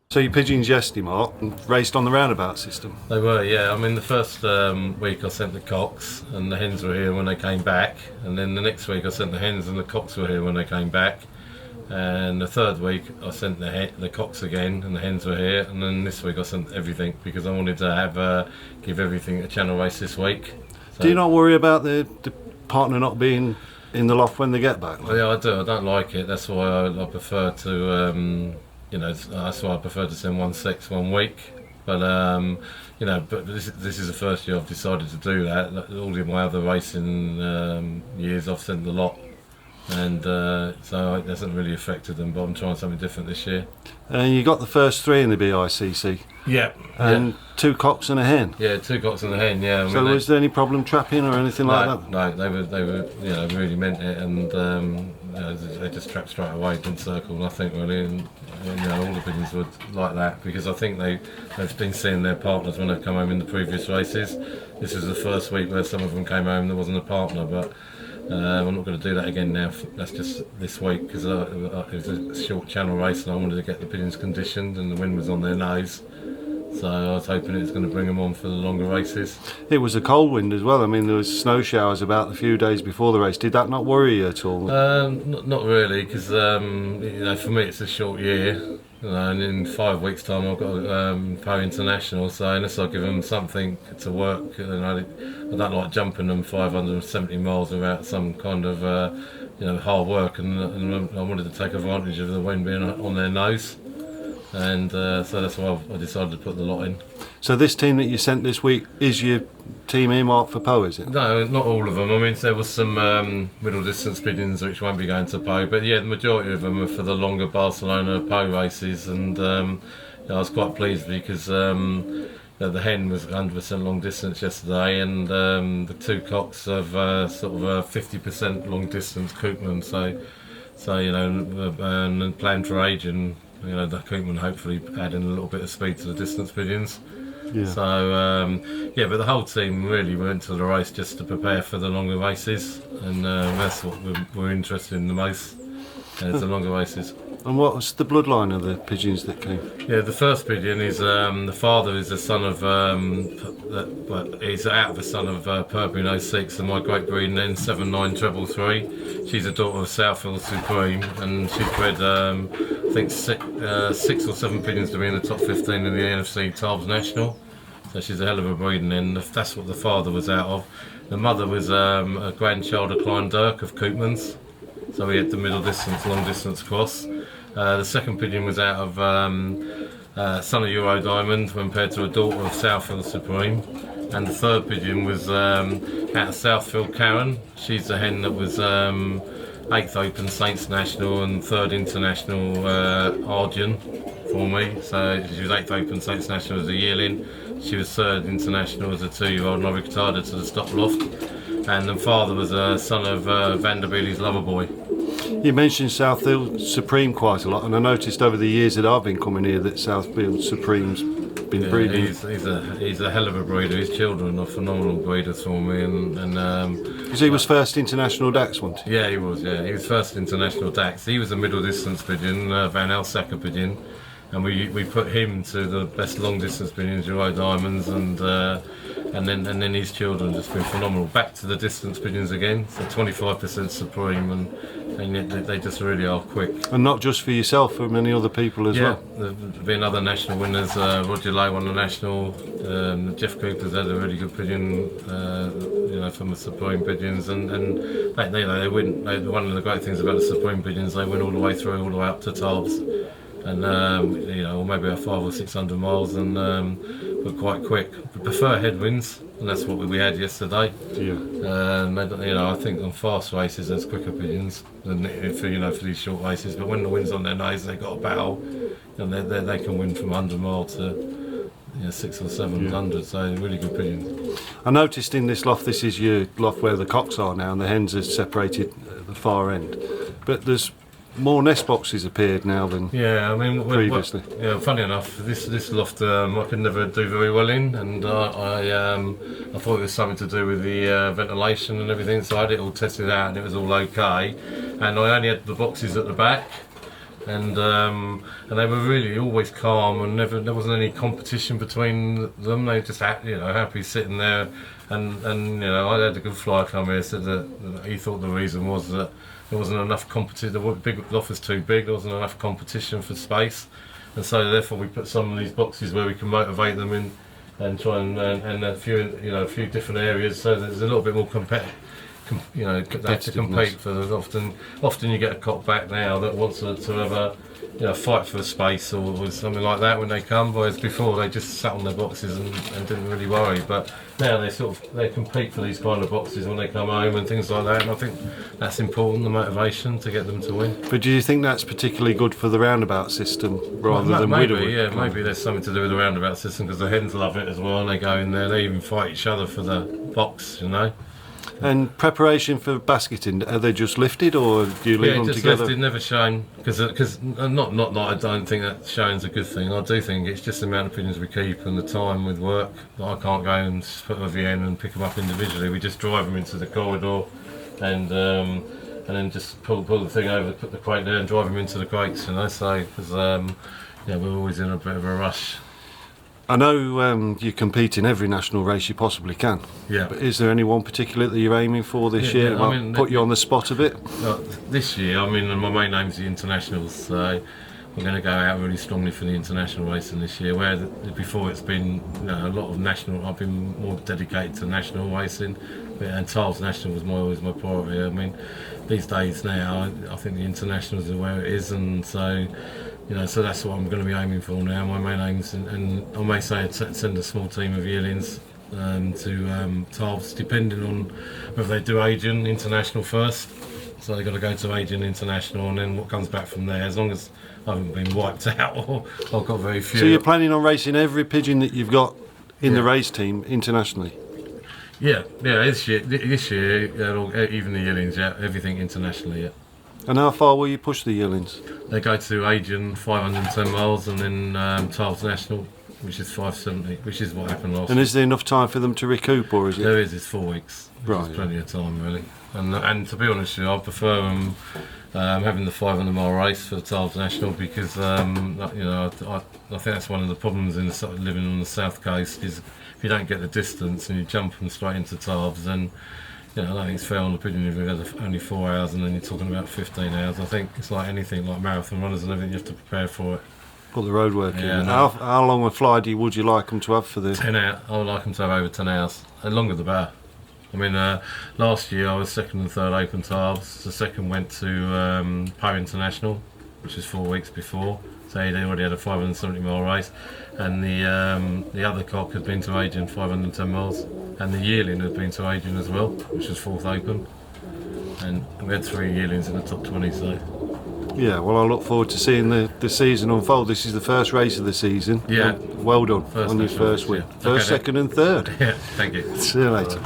So your pigeons yesterday, Mark, raced on the roundabout system. They were, yeah. I mean, the first week I sent the cocks, and the hens were here when they came back. And then the next week I sent the hens, and the cocks were here when they came back. And the third week I sent the cocks again, and the hens were here. And then this week I sent everything because I wanted to have give everything a channel race this week. So, do you not worry about the partner not being in the loft when they get back? Well, yeah, I do. I don't like it. That's why I prefer to. That's why I prefer to send 1 sex 1 week. But but this is the first year I've decided to do that. All in my other racing years, I've sent the lot, and so it hasn't really affected them. But I'm trying something different this year. And you got the first 3 in the BICC. Yeah. And 2 cocks and a hen. Yeah, 2 cocks and a hen. Yeah. So was there any problem trapping or anything like that? No, they were really meant it, and they just trapped straight away, didn't circle nothing really, and all the pigeons were like that because I think they've been seeing their partners when they've come home in the previous races. This is the first week where some of them came home and there wasn't a partner, but I'm not going to do that again now. That's just this week because it was a short channel race and I wanted to get the pigeons conditioned, and the wind was on their nose. So I was hoping it was going to bring them on for the longer races. It was a cold wind as well. I mean, there was snow showers about a few days before the race. Did that not worry you at all? Not really, because for me it's a short year. And in 5 weeks' time I've got to go international. So unless I give them something to work, I don't like jumping them 570 miles without some kind of hard work. And I wanted to take advantage of the wind being on their nose. And so that's why I decided to put the lot in. So this team that you sent this week is your team earmarked for Poe, is it? No, not all of them. I mean, there was some middle distance pigeons which won't be going to Poe, but yeah, the majority of them are for the longer Barcelona Poe races, and I was quite pleased because the hen was 100% long distance yesterday, and the 2 cocks have sort of a 50% long distance Koopman, and planned for age, and the Koopman hopefully adding a little bit of speed to the distance pigeons. Yeah. So but the whole team really went to the race just to prepare for the longer races, and that's what we're interested in the most. The longer races. And what was the bloodline of the pigeons that came? Yeah, the first pigeon is the father is a son of he's out of a son of Purbein 06, and my great breeding then 79333. She's a daughter of Southfield Supreme, and she's bred I think 6 or 7 pigeons to be in the top 15 in the NFC Tarbes National. So she's a hell of a breeding end. That's what the father was out of. The mother was a grandchild of Klein Dirk of Koopmans. So we had the middle distance, long distance cross. The second pigeon was out of son of Euro Diamond when paired to a daughter of Southfield Supreme. And the third pigeon was out of Southfield Karen. She's the hen that was 8th Open Saints National and 3rd International Argent for me. So she was 8th Open Saints National as a yearling. She was 3rd International as a 2-year-old, and I retired her to the stop loft. And the father was a son of Vanderbielt's lover boy. You mentioned Southfield Supreme quite a lot, and I noticed over the years that I've been coming here that Southfield Supreme's been breeding. He's a hell of a breeder. His children are phenomenal breeders for me, Because he was first international Dax, wasn't he? Yeah, he was. Yeah, he was first international Dax. He was a middle distance pigeon, Van Elsacker pigeon, and we put him to the best long distance pigeons, Euro Diamonds, and then his children just been phenomenal. Back to the distance pigeons again, so 25% Supreme, and yet they just really are quick. And not just for yourself, for many other people as well. Yeah, there've been other national winners. Roger Lay won the national. Jeff Cooper's had a really good pigeon, from the Supreme pigeons, and they win. One of the great things about the Supreme pigeons, they win all the way through, all the way up to Tarbes. And or maybe 500 or 600 miles, and we're quite quick. We prefer headwinds, and that's what we had yesterday. Yeah. I think on fast races there's quicker pigeons than for these short races. But when the wind's on their nose, they've got a battle, and they can win from 100 mile to 600 or 700. So really good pigeons. I noticed in this loft, this is your loft where the cocks are now, and the hens are separated at the far end. But there's more nest boxes appeared now than previously. Funny enough, this loft I could never do very well in, and I thought it was something to do with the ventilation and everything, so I had it all tested out and it was all okay, and I only had the boxes at the back, and they were really always calm, and there wasn't any competition between them. They were just happy sitting there, and I had a good flyer come here, said that he thought the reason was that there wasn't enough competition. The loft was too big. There wasn't enough competition for space, and so therefore we put some of these boxes where we can motivate them in, and try and a few different areas, so there's a little bit more they have to compete for the, often you get a cock back now that wants to have a fight for a space or something like that when they come, whereas before they just sat on their boxes and didn't really worry. But now they compete for these kind of boxes when they come home and things like that, and I think that's important, the motivation to get them to win. But do you think that's particularly good for the roundabout system rather than maybe, Widowwood? Yeah, maybe there's something to do with the roundabout system, because the hens love it as well, and they go in there, they even fight each other for the box, And preparation for basketing, are they just lifted or do you leave them just together? Lifted, never shown, because not that I don't think that showing's a good thing. I do think it's just the amount of pigeons we keep and the time with work. I can't go and put a VN and pick them up individually. We just drive them into the corridor and then just pull the thing over, put the crate there and drive them into the crates, so because we're always in a bit of a rush. I know you compete in every national race you possibly can. Yeah. But is there any one particular that you're aiming for this year? Yeah, Put you on the spot a bit. This year, my main aim's the internationals. So we're going to go out really strongly for the international racing this year. Where before it's been a lot of national. I've been more dedicated to national racing, and Tiles National was always my priority. These days now, I think the internationals are where it is, and so. So that's what I'm going to be aiming for now. My main aims, and I may say send a small team of yearlings to Tarbes, depending on whether they do Asian International first. So they've got to go to Asian International, and then what comes back from there. As long as I haven't been wiped out, or I've got very few. So you're planning on racing every pigeon that you've got in the race team internationally? Yeah. This year, even the yearlings, everything internationally, yeah. And how far will you push the yearlings? They go to Asian 510 miles, and then Tiles National, which is 570, which is what happened last year. And is there enough time for them to recoup, or is it? There is. It's 4 weeks. Right. There's plenty of time, really. And to be honest with you, I prefer them having the 500-mile race for the Tiles National, because I think that's one of the problems in living on the south coast is if you don't get the distance and you jump them straight into Tarbes, then I don't think it's fair on the pigeon if you've had only 4 hours and then you're talking about 15 hours. I think it's like anything, like marathon runners and everything, you have to prepare for it. Put the road work in. Yeah, How long a fly would you like them to have for this? 10 hours. I would like them to have over 10 hours. The longer the better. Last year I was second and third Open Tarbes. The second went to Poe International, which is 4 weeks before. So he'd already had a 570-mile race, and the other cock had been to Asian 510 miles, and the yearling had been to Asian as well, which was 4th Open, and we had 3 yearlings in the top 20. So yeah, well, I look forward to seeing the season unfold. This is the first race of the season. Yeah, well done first on your first win. Yeah. First, second, and third. Yeah, thank you. See you later.